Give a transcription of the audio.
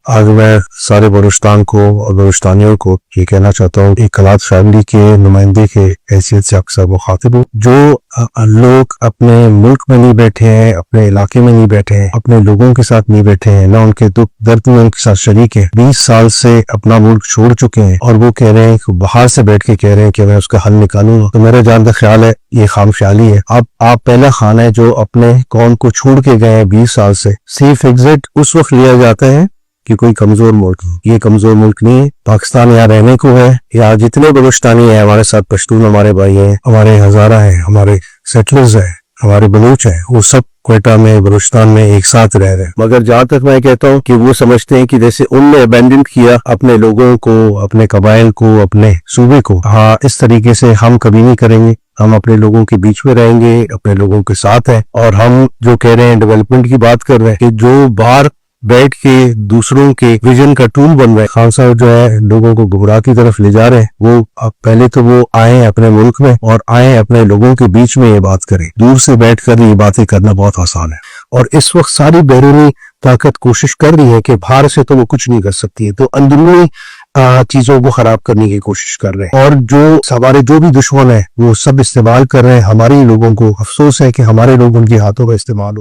آج میں سارے بلوچستان کو اور بلوچستانیوں کو یہ کہنا چاہتا ہوں کہ کلات فیملی کے نمائندے کے حیثیت سے اکثر مخاطب ہوں. جو لوگ اپنے ملک میں نہیں بیٹھے ہیں، اپنے علاقے میں نہیں بیٹھے ہیں، اپنے لوگوں کے ساتھ نہیں بیٹھے ہیں، نہ ان کے دکھ درد میں ان کے ساتھ شریک ہیں، 20 سال سے اپنا ملک چھوڑ چکے ہیں اور وہ کہہ رہے ہیں کہ باہر سے بیٹھ کے کہہ رہے ہیں کہ میں اس کا حل نکالوں گا، تو میرا جان کا خیال ہے یہ خام خیالی ہے. آپ پہلا خانہ ہے جو اپنے قوم کو چھوڑ کے گئے ہیں 20 سال سے. سیف ایگزٹ اس وقت لیا جاتا ہے کہ کوئی کمزور ملک. یہ کمزور ملک نہیں ہے. پاکستان یہاں رہنے کو ہے. یہاں جتنے بلوچستانی ہیں ہمارے ساتھ، پشتون ہمارے بھائی ہیں، ہمارے ہزارہ ہیں، ہمارے سیٹلرز ہیں، ہمارے بلوچ ہیں، وہ سب کوئٹہ میں بلوچستان میں ایک ساتھ رہ رہے ہیں. مگر جہاں تک میں کہتا ہوں کہ وہ سمجھتے ہیں کہ جیسے ان نے ابینڈن کیا اپنے لوگوں کو، اپنے قبائل کو، اپنے صوبے کو، ہاں اس طریقے سے ہم کبھی نہیں کریں گے. ہم اپنے لوگوں کے بیچ میں رہیں گے، اپنے لوگوں کے ساتھ ہیں. اور ہم جو کہہ رہے ہیں ڈیولپمنٹ کی بات کر رہے ہیں کہ جو باہر بیٹھ کے دوسروں کے ویژن کا ٹول بن رہے ہیں، خان صاحب جو ہے لوگوں کو گمراہ کی طرف لے جا رہے ہیں. وہ پہلے تو وہ آئیں اپنے ملک میں اور آئیں اپنے لوگوں کے بیچ میں یہ بات کریں. دور سے بیٹھ کر یہ باتیں کرنا بہت آسان ہے. اور اس وقت ساری بیرونی طاقت کوشش کر رہی ہے کہ باہر سے تو وہ کچھ نہیں کر سکتی ہے، تو اندرونی چیزوں کو خراب کرنے کی کوشش کر رہے ہیں. اور ہمارے جو بھی دشمن ہیں وہ سب استعمال کر رہے ہیں ہمارے لوگوں کو. افسوس ہے کہ ہمارے لوگ ان کے ہاتھوں کا استعمال ہو